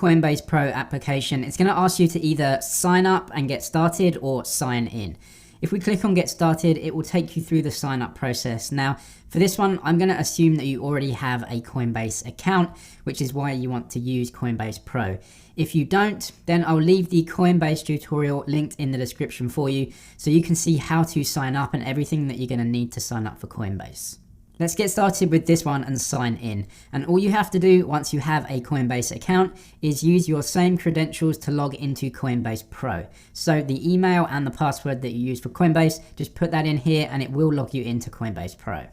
Coinbase Pro application, it's going to ask you to either sign up and get started or sign in. If we click on get started, it will take you through the sign up process. Now, for this one, I'm going to assume that you already have a Coinbase account, which is why you want to use Coinbase Pro. If you don't, then I'll leave the Coinbase tutorial linked in the description for you so you can see how to sign up and everything that you're going to need to sign up for Coinbase. Let's get started with this one and sign in. And all you have to do once you have a Coinbase account is use your same credentials to log into Coinbase Pro. So the email and the password that you use for Coinbase, just put that in here and it will log you into Coinbase Pro.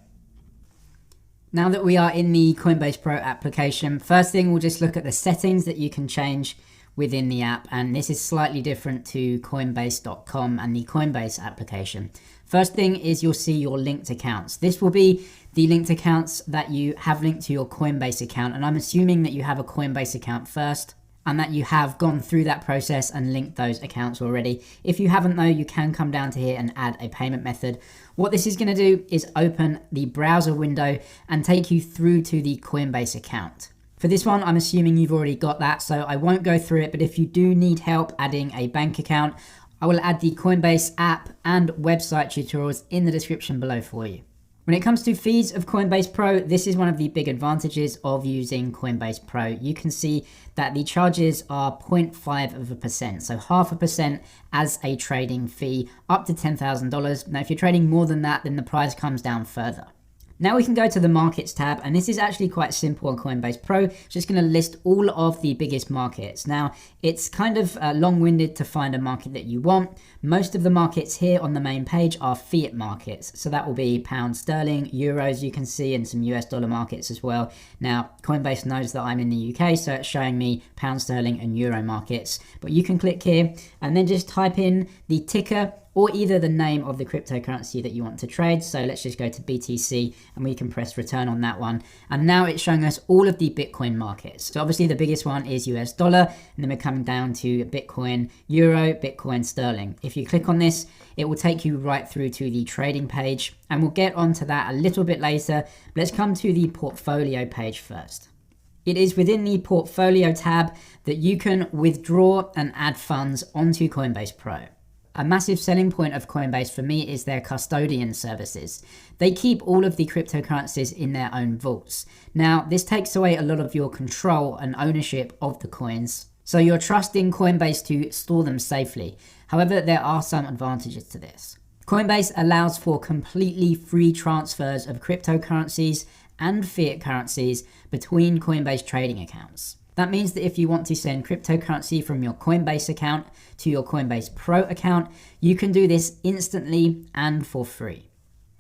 Now that we are in the Coinbase Pro application, first thing we'll just look at the settings that you can change within the app, and this is slightly different to Coinbase.com and the Coinbase application. First thing is you'll see your linked accounts. This will be the linked accounts that you have linked to your Coinbase account, and I'm assuming that you have a Coinbase account first and that you have gone through that process and linked those accounts already. If you haven't though, you can come down to here and add a payment method. What this is going to do is open the browser window and take you through to the Coinbase account. For this one, I'm assuming you've already got that, so I won't go through it, but if you do need help adding a bank account, I will add the Coinbase app and website tutorials in the description below for you. When it comes to fees of Coinbase Pro, this is one of the big advantages of using Coinbase Pro. You can see that the charges are 0.5%, so 0.5% as a trading fee up to $10,000. Now, if you're trading more than that, then the price comes down further. Now we can go to the markets tab, and this is actually quite simple on Coinbase Pro. It's just going to list all of the biggest markets. Now it's kind of long-winded to find a market that you want. Most of the markets here on the main page are fiat markets. So that will be pound sterling, euros you can see, and some US dollar markets as well. Now Coinbase knows that I'm in the UK, so it's showing me pound sterling and euro markets. But you can click here and then just type in the ticker or either the name of the cryptocurrency that you want to trade. So let's just go to BTC and we can press return on that one. And now it's showing us all of the Bitcoin markets. So obviously the biggest one is US dollar, and then we're coming down to Bitcoin Euro, Bitcoin Sterling. If you click on this, it will take you right through to the trading page, and we'll get onto that a little bit later. Let's come to the portfolio page first. It is within the portfolio tab that you can withdraw and add funds onto Coinbase Pro. A massive selling point of Coinbase for me is their custodian services. They keep all of the cryptocurrencies in their own vaults. Now, this takes away a lot of your control and ownership of the coins, so you're trusting Coinbase to store them safely. However, there are some advantages to this. Coinbase allows for completely free transfers of cryptocurrencies and fiat currencies between Coinbase trading accounts. That means that if you want to send cryptocurrency from your Coinbase account to your Coinbase Pro account, you can do this instantly and for free.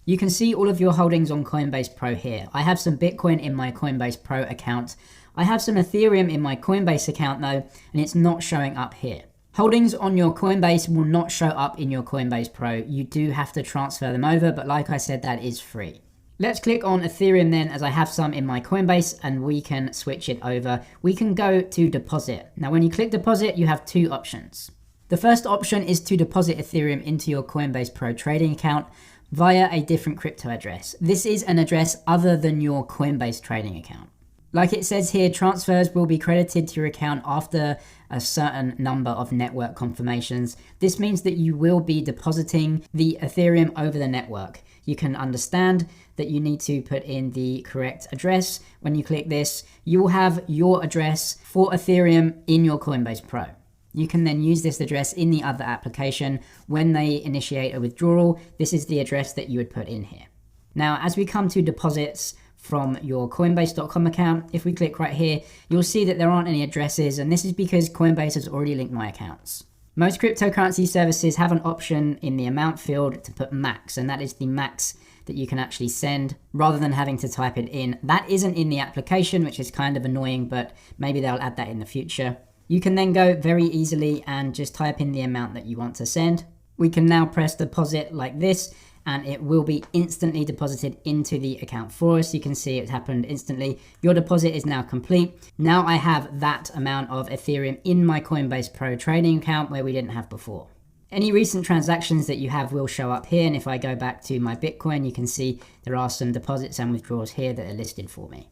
You can see all of your holdings on Coinbase Pro here. I have some Bitcoin in my Coinbase Pro account. I have some Ethereum in my Coinbase account though, and it's not showing up here. Holdings on your Coinbase will not show up in your Coinbase Pro. You do have to transfer them over, but like I said, that is free. Let's click on Ethereum then, as I have some in my Coinbase, and we can switch it over. We can go to deposit. Now when you click deposit, you have two options. The first option is to deposit Ethereum into your Coinbase Pro trading account via a different crypto address. This is an address other than your Coinbase trading account. Like it says here, transfers will be credited to your account after a certain number of network confirmations. This means that you will be depositing the Ethereum over the network. You can understand that you need to put in the correct address. When you click this, you will have your address for Ethereum in your Coinbase Pro. You can then use this address in the other application. When they initiate a withdrawal, this is the address that you would put in here. Now, as we come to deposits from your Coinbase.com account, if we click right here, you'll see that there aren't any addresses, and this is because Coinbase has already linked my accounts. Most cryptocurrency services have an option in the amount field to put max, and that is the max that you can actually send rather than having to type it in. That isn't in the application, which is kind of annoying, but maybe they'll add that in the future. You can then go very easily and just type in the amount that you want to send. We can now press deposit like this, and it will be instantly deposited into the account for us. You can see it happened instantly. Your deposit is now complete. Now I have that amount of Ethereum in my Coinbase Pro trading account where we didn't have before. Any recent transactions that you have will show up here, and if I go back to my Bitcoin, you can see there are some deposits and withdrawals here that are listed for me.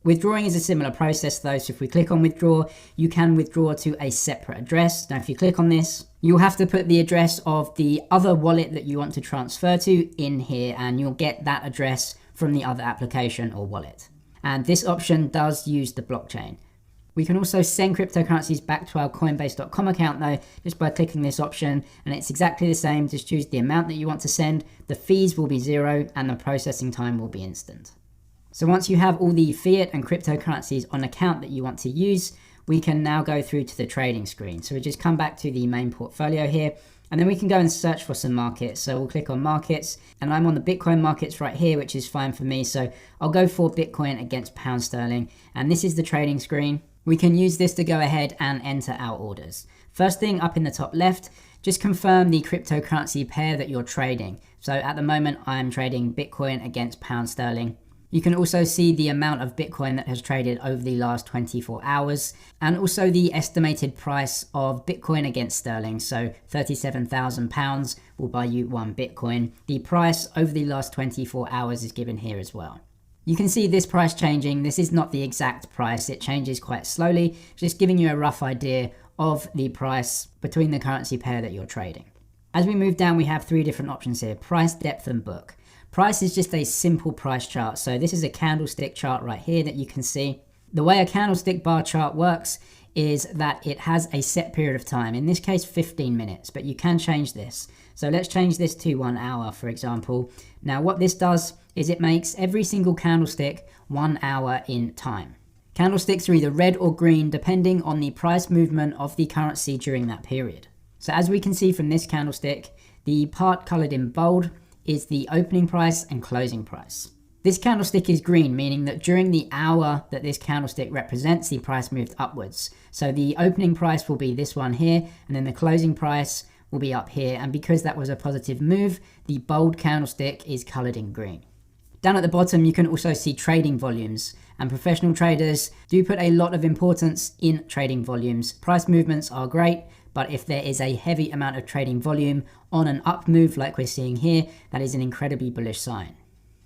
Withdrawing is a similar process though, so if we click on withdraw, you can withdraw to a separate address. Now if you click on this, you'll have to put the address of the other wallet that you want to transfer to in here, and you'll get that address from the other application or wallet. And this option does use the blockchain. We can also send cryptocurrencies back to our Coinbase.com account though, just by clicking this option, and it's exactly the same. Just choose the amount that you want to send, the fees will be 0, and the processing time will be instant. So once you have all the fiat and cryptocurrencies on account that you want to use, we can now go through to the trading screen. So we just come back to the main portfolio here, and then we can go and search for some markets. So we'll click on markets, and I'm on the Bitcoin markets right here, which is fine for me. So I'll go for Bitcoin against pound sterling, and this is the trading screen. We can use this to go ahead and enter our orders. First thing up in the top left, just confirm the cryptocurrency pair that you're trading. So at the moment, I'm trading Bitcoin against pound sterling. You can also see the amount of Bitcoin that has traded over the last 24 hours, and also the estimated price of Bitcoin against sterling. So £37,000 will buy you 1 Bitcoin. The price over the last 24 hours is given here as well. You can see this price changing. This is not the exact price. It changes quite slowly, just giving you a rough idea of the price between the currency pair that you're trading. As we move down, we have 3 different options here: price, depth, and book. Price is just a simple price chart. So this is a candlestick chart right here that you can see. The way a candlestick bar chart works is that it has a set period of time, in this case 15 minutes, but you can change this. So let's change this to 1 hour, for example. Now what this does is it makes every single candlestick 1 hour in time. Candlesticks are either red or green depending on the price movement of the currency during that period. So as we can see from this candlestick, the part colored in bold is the opening price and closing price. This candlestick is green, meaning that during the hour that this candlestick represents, the price moved upwards. So the opening price will be this one here, and then the closing price will be up here. And because that was a positive move, the bold candlestick is colored in green. Down at the bottom, you can also see trading volumes, and professional traders do put a lot of importance in trading volumes. Price movements are great, but if there is a heavy amount of trading volume on an up move like we're seeing here, that is an incredibly bullish sign.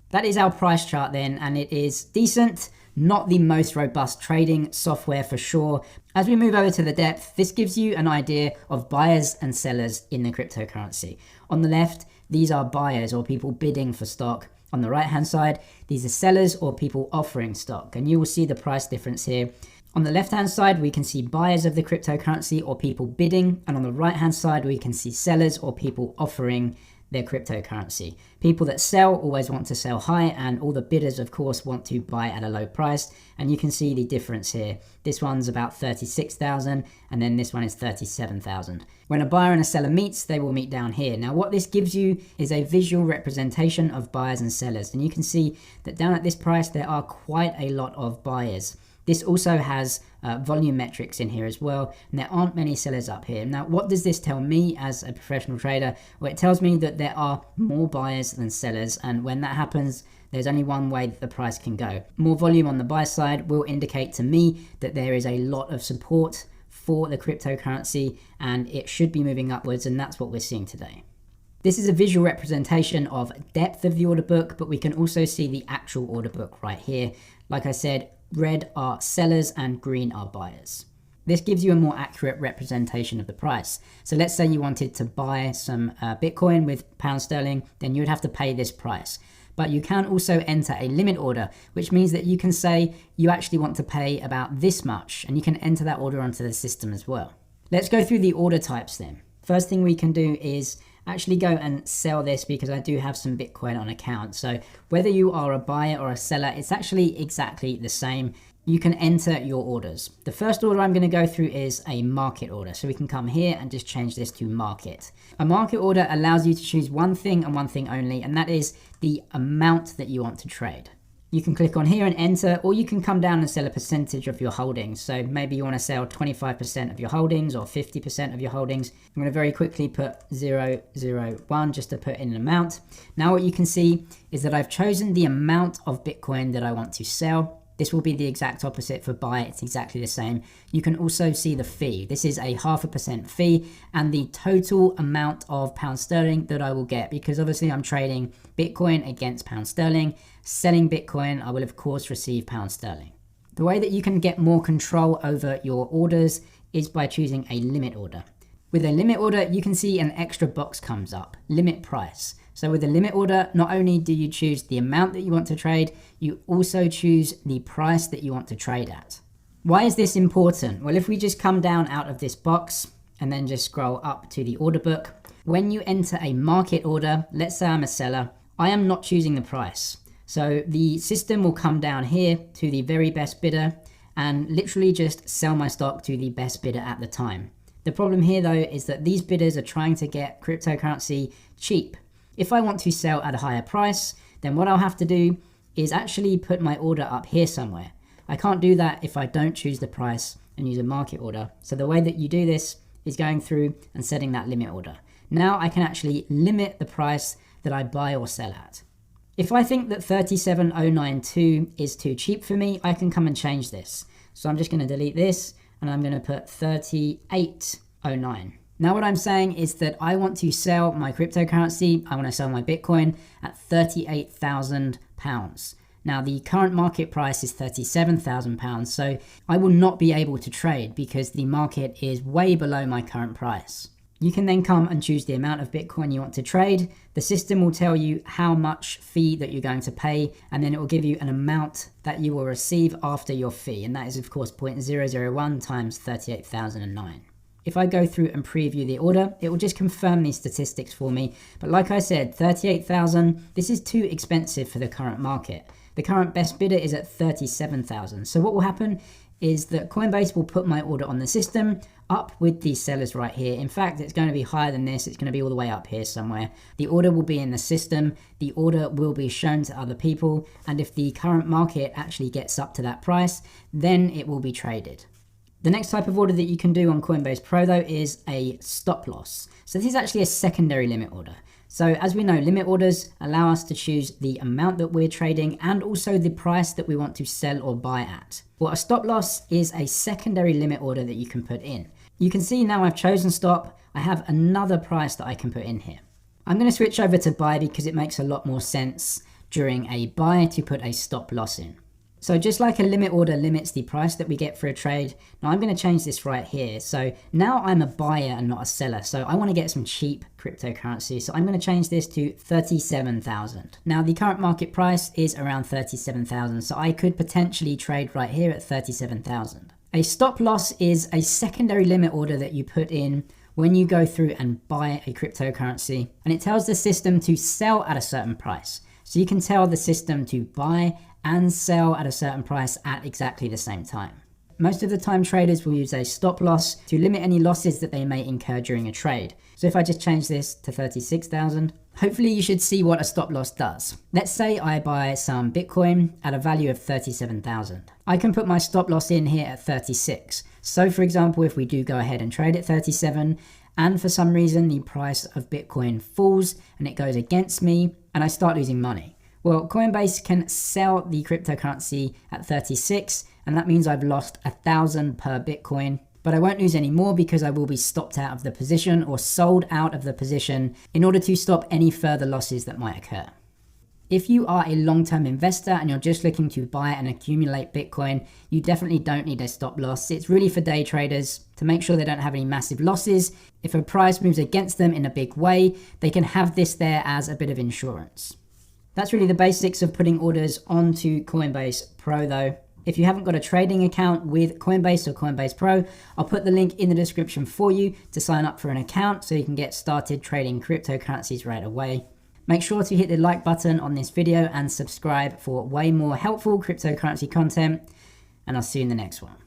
That is our price chart then, and it is decent, not the most robust trading software for sure. As we move over to the depth, this gives you an idea of buyers and sellers in the cryptocurrency. On the left, these are buyers or people bidding for stock. On the right hand side, these are sellers or people offering stock, and you will see the price difference here. On the left hand side, we can see buyers of the cryptocurrency or people bidding, and on the right hand side, we can see sellers or people offering their cryptocurrency. People that sell always want to sell high, and all the bidders of course want to buy at a low price, and you can see the difference here. This one's about 36,000 and then this one is 37,000. When a buyer and a seller meets, they will meet down here. Now what this gives you is a visual representation of buyers and sellers, and you can see that down at this price there are quite a lot of buyers. This also has volume metrics in here as well, and there aren't many sellers up here. Now, what does this tell me as a professional trader? Well, it tells me that there are more buyers than sellers, and when that happens, there's only one way that the price can go. More volume on the buy side will indicate to me that there is a lot of support for the cryptocurrency, and it should be moving upwards, and that's what we're seeing today. This is a visual representation of depth of the order book, but we can also see the actual order book right here. Like I said, red are sellers and green are buyers. This gives you a more accurate representation of the price. So let's say you wanted to buy some Bitcoin with pound sterling, then you would have to pay this price. But you can also enter a limit order, which means that you can say you actually want to pay about this much, and you can enter that order onto the system as well. Let's go through the order types then. First thing we can do is actually go and sell this, because I do have some Bitcoin on account. So whether you are a buyer or a seller, it's actually exactly the same. You can enter your orders. The first order I'm going to go through is a market order. So we can come here and just change this to market. A market order allows you to choose one thing and one thing only, and that is the amount that you want to trade. You can click on here and enter, or you can come down and sell a percentage of your holdings. So maybe you want to sell 25% of your holdings or 50% of your holdings. I'm going to very quickly put 001 just to put in an amount. Now what you can see is that I've chosen the amount of Bitcoin that I want to sell. This will be the exact opposite for buy. It's exactly the same. You can also see the fee. This is a 0.5% fee and the total amount of pound sterling that I will get, because obviously I'm trading Bitcoin against pound sterling. Selling Bitcoin, I will of course receive pound sterling. The way that you can get more control over your orders is by choosing a limit order. With a limit order, you can see an extra box comes up, limit price. So with a limit order, not only do you choose the amount that you want to trade, you also choose the price that you want to trade at. Why is this important? Well, if we just come down out of this box and then just scroll up to the order book, when you enter a market order, let's say I'm a seller, I am not choosing the price. So the system will come down here to the very best bidder and literally just sell my stock to the best bidder at the time. The problem here though is that these bidders are trying to get cryptocurrency cheap. If I want to sell at a higher price, then what I'll have to do is actually put my order up here somewhere. I can't do that if I don't choose the price and use a market order. So the way that you do this is going through and setting that limit order. Now I can actually limit the price that I buy or sell at. If I think that 37,092 is too cheap for me, I can come and change this. So I'm just going to delete this and I'm going to put 3809. Now what I'm saying is that I want to sell my cryptocurrency, I want to sell my Bitcoin at £38,000. Now the current market price is £37,000, so I will not be able to trade because the market is way below my current price. You can then come and choose the amount of Bitcoin you want to trade. The system will tell you how much fee that you're going to pay, and then it will give you an amount that you will receive after your fee. And that is of course 0.001 times 38,009. If I go through and preview the order, it will just confirm these statistics for me. But like I said, 38,000, this is too expensive for the current market. The current best bidder is at 37,000. So what will happen is that Coinbase will put my order on the system up with these sellers right here. In fact, it's going to be higher than this. It's going to be all the way up here somewhere. The order will be in the system. The order will be shown to other people. And if the current market actually gets up to that price, then it will be traded. The next type of order that you can do on Coinbase Pro though is a stop loss. So this is actually a secondary limit order. So as we know, limit orders allow us to choose the amount that we're trading and also the price that we want to sell or buy at. Well, a stop loss is a secondary limit order that you can put in. You can see now I've chosen stop. I have another price that I can put in here. I'm going to switch over to buy because it makes a lot more sense during a buy to put a stop loss in. So just like a limit order limits the price that we get for a trade, now I'm going to change this right here. So now I'm a buyer and not a seller. So I want to get some cheap cryptocurrency. So I'm going to change this to 37,000. Now the current market price is around 37,000. So I could potentially trade right here at 37,000. A stop loss is a secondary limit order that you put in when you go through and buy a cryptocurrency, and it tells the system to sell at a certain price. So you can tell the system to buy and sell at a certain price at exactly the same time. Most of the time traders will use a stop loss to limit any losses that they may incur during a trade. So if I just change this to 36,000, hopefully you should see what a stop loss does. Let's say I buy some Bitcoin at a value of 37,000. I can put my stop loss in here at 36. So for example, if we do go ahead and trade at 37, and for some reason the price of Bitcoin falls and it goes against me and I start losing money. Well, Coinbase can sell the cryptocurrency at 36, and that means I've lost 1,000 per Bitcoin, but I won't lose any more because I will be stopped out of the position or sold out of the position in order to stop any further losses that might occur. If you are a long-term investor and you're just looking to buy and accumulate Bitcoin, you definitely don't need a stop loss. It's really for day traders to make sure they don't have any massive losses. If a price moves against them in a big way, they can have this there as a bit of insurance. That's really the basics of putting orders onto Coinbase Pro though. If you haven't got a trading account with Coinbase or Coinbase Pro, I'll put the link in the description for you to sign up for an account so you can get started trading cryptocurrencies right away. Make sure to hit the like button on this video and subscribe for way more helpful cryptocurrency content, and I'll see you in the next one.